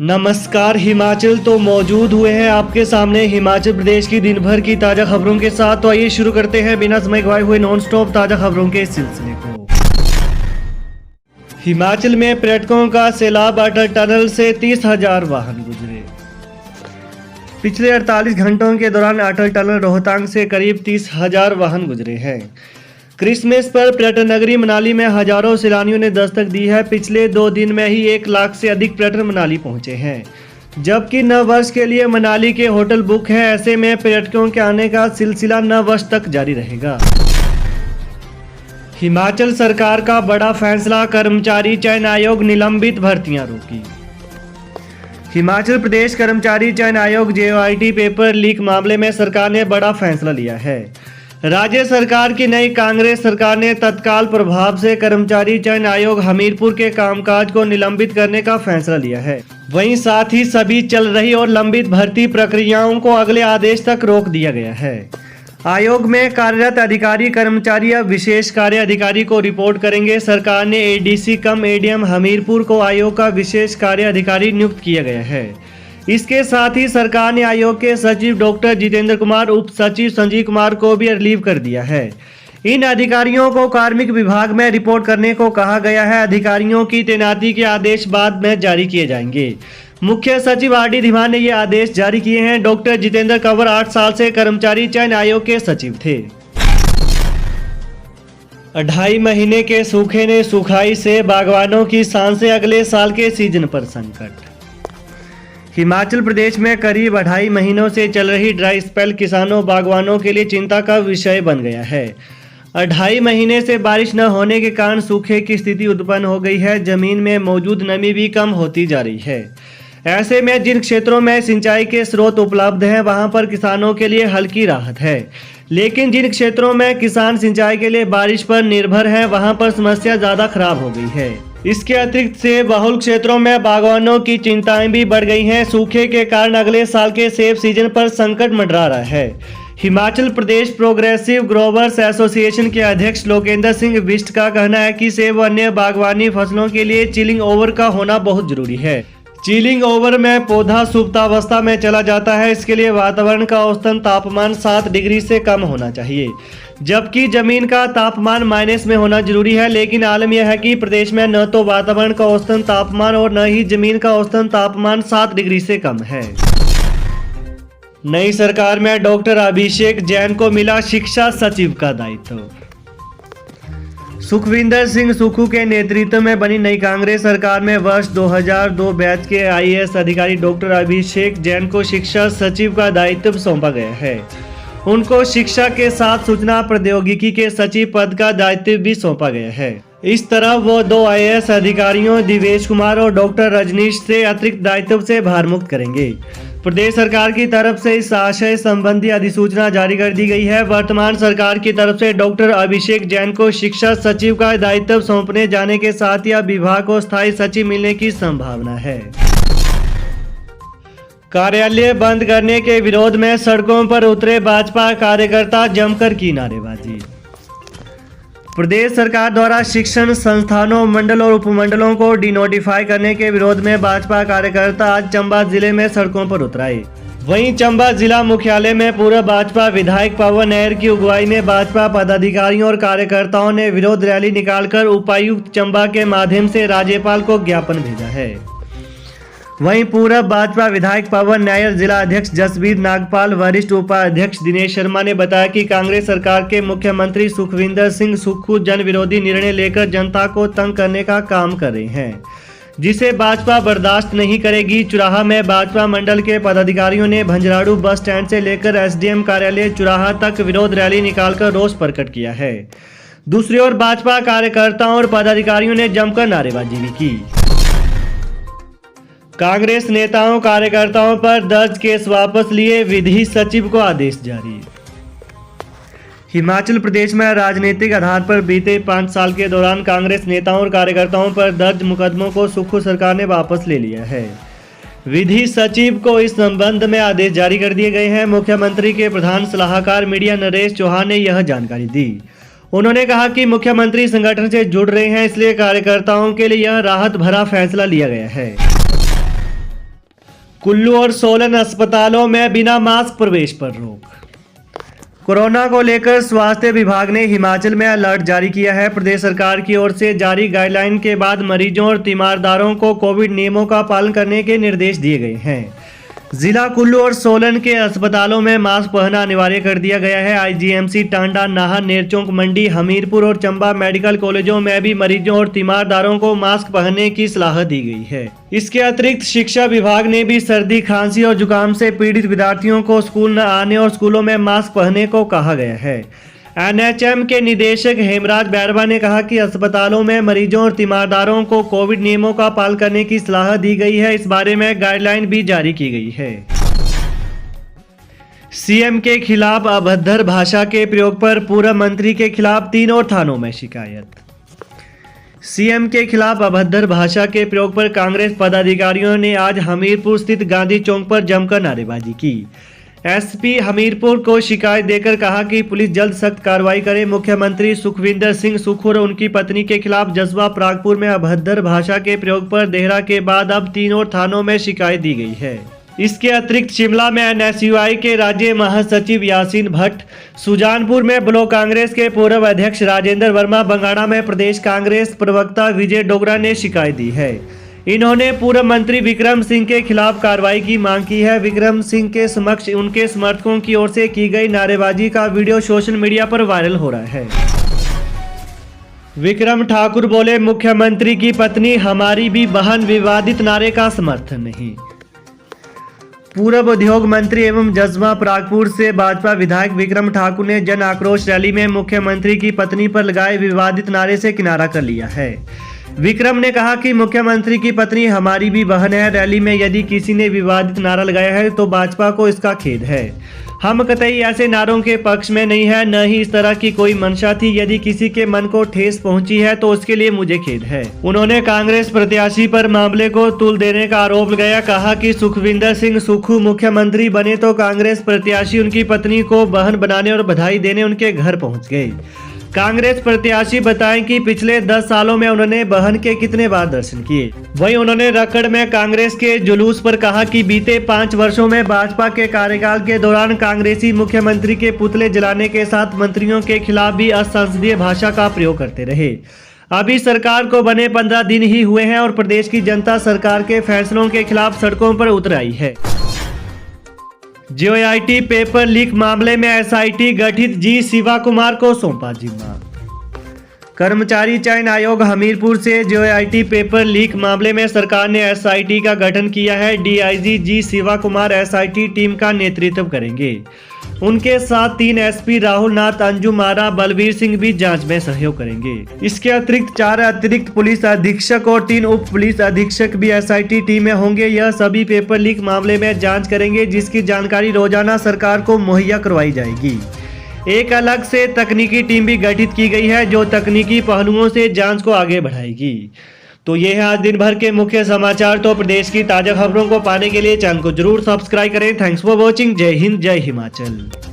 नमस्कार। हिमाचल तो मौजूद हुए हैं आपके सामने हिमाचल प्रदेश की दिन भर की ताज़ा खबरों के साथ। तो आइए शुरू करते हैं बिना समय गवाए हुए नॉन स्टॉप ताज़ा खबरों के सिलसिले को। हिमाचल में पर्यटकों का सैलाब, अटल टनल से 30,000 वाहन गुजरे। पिछले 48 घंटों के दौरान अटल टनल रोहतांग से करीब 30,000 वाहन गुजरे हैं। क्रिसमस पर पर्यटन नगरी मनाली में हजारों सैलानियों ने दस्तक दी है। पिछले 2 दिन में ही 1 लाख से अधिक पर्यटक मनाली पहुंचे हैं, जबकि नव वर्ष के लिए मनाली के होटल बुक हैं। ऐसे में पर्यटकों के आने का सिलसिला नव वर्ष तक जारी रहेगा। हिमाचल सरकार का बड़ा फैसला, कर्मचारी चयन आयोग निलंबित भर्तियां रोकी। हिमाचल प्रदेश कर्मचारी चयन आयोग JOIT पेपर लीक मामले में सरकार ने बड़ा फैसला लिया है। राज्य सरकार की नई कांग्रेस सरकार ने तत्काल प्रभाव से कर्मचारी चयन आयोग हमीरपुर के कामकाज को निलंबित करने का फैसला लिया है। वहीं साथ ही सभी चल रही और लंबित भर्ती प्रक्रियाओं को अगले आदेश तक रोक दिया गया है। आयोग में कार्यरत अधिकारी कर्मचारी अब विशेष कार्य अधिकारी को रिपोर्ट करेंगे। सरकार ने ADC कम ADM हमीरपुर को आयोग का विशेष कार्य अधिकारी नियुक्त किया गया है। इसके साथ ही सरकार ने आयोग के सचिव डॉक्टर जितेंद्र कुमार, उप सचिव संजीव कुमार को भी रिलीव कर दिया है। इन अधिकारियों को कार्मिक विभाग में रिपोर्ट करने को कहा गया है। अधिकारियों की तैनाती के आदेश बाद में जारी किए जाएंगे। मुख्य सचिव RD धीमान ने ये आदेश जारी किए हैं। डॉक्टर जितेंद्र कंवर 8 साल से कर्मचारी चयन आयोग के सचिव थे। 2.5 महीने के सूखे ने सुखाई से बागवानों की सांसें, अगले साल के सीजन पर संकट। हिमाचल प्रदेश में करीब 2.5 महीनों से चल रही ड्राई स्पेल किसानों बागवानों के लिए चिंता का विषय बन गया है। 2.5 महीने से बारिश न होने के कारण सूखे की स्थिति उत्पन्न हो गई है। जमीन में मौजूद नमी भी कम होती जा रही है। ऐसे में जिन क्षेत्रों में सिंचाई के स्रोत उपलब्ध हैं वहां पर किसानों के लिए हल्की राहत है, लेकिन जिन क्षेत्रों में किसान सिंचाई के लिए बारिश पर निर्भर हैं वहां पर समस्या ज़्यादा खराब हो गई है। इसके अतिरिक्त से बहुल क्षेत्रों में बागवानों की चिंताएं भी बढ़ गई हैं। सूखे के कारण अगले साल के सेब सीजन पर संकट मंडरा रहा है। Himachal Pradesh progressive growers association के अध्यक्ष लोकेंद्र सिंह बिष्ट का कहना है कि सेब व अन्य बागवानी फसलों के लिए चिलिंग ओवर का होना बहुत जरूरी है। चिलिंग ओवर में पौधा सुप्तावस्था में चला जाता है। इसके लिए वातावरण का औसतन तापमान 7 डिग्री से कम होना चाहिए, जबकि जमीन का तापमान माइनस में होना जरूरी है। लेकिन आलम यह है कि प्रदेश में न तो वातावरण का औसतन तापमान और न ही जमीन का औसतन तापमान 7 डिग्री से कम है। नई सरकार में डॉक्टर अभिषेक जैन को मिला शिक्षा सचिव का दायित्व। सुखविंदर सिंह सुक्खू के नेतृत्व में बनी नई कांग्रेस सरकार में वर्ष 2002 बैच के IAS अधिकारी डॉक्टर अभिषेक जैन को शिक्षा सचिव का दायित्व सौंपा गया है। उनको शिक्षा के साथ सूचना प्रौद्योगिकी के सचिव पद का दायित्व भी सौंपा गया है। इस तरह वो 2 IAS अधिकारियों दिवेश कुमार और डॉक्टर रजनीश से अतिरिक्त दायित्व से भारमुक्त करेंगे। प्रदेश सरकार की तरफ से इस आशय संबंधी अधिसूचना जारी कर दी गई है। वर्तमान सरकार की तरफ से डॉक्टर अभिषेक जैन को शिक्षा सचिव का दायित्व सौंपने जाने के साथ ही अब विभाग को स्थायी सचिव मिलने की संभावना है। कार्यालय बंद करने के विरोध में सड़कों पर उतरे भाजपा कार्यकर्ता, जमकर की नारेबाजी। प्रदेश सरकार द्वारा शिक्षण संस्थानों, मंडल और उपमंडलों को डिनोटिफाई करने के विरोध में भाजपा कार्यकर्ता आज चंबा जिले में सड़कों पर उतरे। वहीं चंबा जिला मुख्यालय में पूर्व भाजपा विधायक पवन नहर की अगुवाई में भाजपा पदाधिकारियों और कार्यकर्ताओं ने विरोध रैली निकालकर उपायुक्त चंबा के माध्यम से राज्यपाल को ज्ञापन भेजा है। वहीं पूर्व भाजपा विधायक पवन नायर, जिला अध्यक्ष जसबीर नागपाल, वरिष्ठ उपाध्यक्ष दिनेश शर्मा ने बताया कि कांग्रेस सरकार के मुख्यमंत्री सुखविंदर सिंह सुक्खू जन विरोधी निर्णय लेकर जनता को तंग करने का काम कर रहे हैं, जिसे भाजपा बर्दाश्त नहीं करेगी। चुराहा में भाजपा मंडल के पदाधिकारियों ने भंजराड़ू बस स्टैंड से लेकर SDM कार्यालय चुराहा तक विरोध रैली निकालकर रोष प्रकट किया है। दूसरी ओर भाजपा कार्यकर्ताओं और पदाधिकारियों ने जमकर नारेबाजी भी की। कांग्रेस नेताओं कार्यकर्ताओं पर दर्ज केस वापस लिए, विधि सचिव को आदेश जारी। हिमाचल प्रदेश में राजनीतिक आधार पर बीते 5 साल के दौरान कांग्रेस नेताओं और कार्यकर्ताओं पर दर्ज मुकदमों को सुक्खू सरकार ने वापस ले लिया है। विधि सचिव को इस संबंध में आदेश जारी कर दिए गए हैं। मुख्यमंत्री के प्रधान सलाहकार मीडिया नरेश चौहान ने यह जानकारी दी। उन्होंने कहा कि मुख्यमंत्री संगठन से जुड़ रहे हैं, इसलिए कार्यकर्ताओं के लिए यह राहत भरा फैसला लिया गया है। कुल्लू और सोलन अस्पतालों में बिना मास्क प्रवेश पर रोक। कोरोना को लेकर स्वास्थ्य विभाग ने हिमाचल में अलर्ट जारी किया है। प्रदेश सरकार की ओर से जारी गाइडलाइन के बाद मरीजों और तीमारदारों को कोविड नियमों का पालन करने के निर्देश दिए गए हैं। जिला कुल्लू और सोलन के अस्पतालों में मास्क पहनना अनिवार्य कर दिया गया है। आईजीएमसी, टांडा, नाहन, नेरचौक, मंडी, हमीरपुर और चंबा मेडिकल कॉलेजों में भी मरीजों और तीमारदारों को मास्क पहनने की सलाह दी गई है। इसके अतिरिक्त शिक्षा विभाग ने भी सर्दी, खांसी और जुकाम से पीड़ित विद्यार्थियों को स्कूल न आने और स्कूलों में मास्क पहनने को कहा गया है। एनएचएम के निदेशक हेमराज बैरवा ने कहा कि अस्पतालों में मरीजों और तीमारदारों को कोविड नियमों का पालन करने की सलाह दी गई है। इस बारे में गाइडलाइन भी जारी की गई है। सीएम के खिलाफ अभद्र भाषा के प्रयोग पर पूर्व मंत्री के खिलाफ 3 और थानों में शिकायत। सीएम के खिलाफ अभद्र भाषा के प्रयोग पर कांग्रेस पदाधिकारियों ने आज हमीरपुर स्थित गांधी चौक पर जमकर नारेबाजी की। एसपी हमीरपुर को शिकायत देकर कहा कि पुलिस जल्द सख्त कार्रवाई करे। मुख्यमंत्री सुखविंदर सिंह सुक्खू और उनकी पत्नी के खिलाफ जसवा परागपुर में अभद्र भाषा के प्रयोग पर देहरा के बाद अब 3 और थानों में शिकायत दी गई है। इसके अतिरिक्त शिमला में एनएसयूआई के राज्य महासचिव यासीन भट्ट, सुजानपुर में ब्लॉक कांग्रेस के पूर्व अध्यक्ष राजेंद्र वर्मा, बंगाणा में प्रदेश कांग्रेस प्रवक्ता विजय डोगरा ने शिकायत दी है। इन्होंने पूर्व मंत्री विक्रम सिंह के खिलाफ कार्रवाई की मांग की है। विक्रम सिंह के समक्ष उनके समर्थकों की ओर से की गई नारेबाजी का वीडियो सोशल मीडिया पर वायरल हो रहा है। विक्रम ठाकुर बोले, मुख्यमंत्री की पत्नी हमारी भी बहन, विवादित नारे का समर्थन नहीं। पूर्व उद्योग मंत्री एवं जसवा परागपुर से भाजपा विधायक विक्रम ठाकुर ने जन आक्रोश रैली में मुख्यमंत्री की पत्नी पर लगाए विवादित नारे से किनारा कर लिया है। विक्रम ने कहा कि मुख्यमंत्री की पत्नी हमारी भी बहन है। रैली में यदि किसी ने विवादित नारा लगाया है तो भाजपा को इसका खेद है। हम कतई ऐसे नारों के पक्ष में नहीं है, न ही इस तरह की कोई मंशा थी। यदि किसी के मन को ठेस पहुंची है तो उसके लिए मुझे खेद है। उन्होंने कांग्रेस प्रत्याशी पर मामले को तुल देने का आरोप लगाया। कहा कि सुखविंदर सिंह सुक्खू मुख्यमंत्री बने तो कांग्रेस प्रत्याशी उनकी पत्नी को बहन बनाने और बधाई देने उनके घर पहुँच गए। कांग्रेस प्रत्याशी बताएं कि पिछले 10 सालों में उन्होंने बहन के कितने बार दर्शन किए। वहीं उन्होंने रकड़ में कांग्रेस के जुलूस पर कहा कि बीते 5 वर्षों में भाजपा के कार्यकाल के दौरान कांग्रेसी मुख्यमंत्री के पुतले जलाने के साथ मंत्रियों के खिलाफ भी असंसदीय भाषा का प्रयोग करते रहे। अभी सरकार को बने 15 दिन ही हुए हैं और प्रदेश की जनता सरकार के फैसलों के खिलाफ सड़कों पर उतर आई है। जेओआईटी पेपर लीक मामले में एसआईटी गठित, जी शिवा कुमार को सौंपा जिम्मा। कर्मचारी चयन आयोग हमीरपुर से जेओआईटी पेपर लीक मामले में सरकार ने एसआईटी का गठन किया है। डीआईजी जी शिवा कुमार एसआईटी टीम का नेतृत्व करेंगे। उनके साथ 3 एसपी राहुल नाथ, अंजुम आरा, बलवीर सिंह भी जांच में सहयोग करेंगे। इसके अतिरिक्त 4 अतिरिक्त पुलिस अधीक्षक और 3 उप पुलिस अधीक्षक भी एसआईटी टीम में होंगे। यह सभी पेपर लीक मामले में जांच करेंगे, जिसकी जानकारी रोजाना सरकार को मुहैया करवाई जाएगी। एक अलग से तकनीकी टीम भी गठित की गई है, जो तकनीकी पहलुओं से जांच को आगे बढ़ाएगी। तो ये है आज दिन भर के मुख्य समाचार। तो प्रदेश की ताजा खबरों को पाने के लिए चैनल को जरूर सब्सक्राइब करें। Thanks for watching. जय हिंद, जय हिमाचल।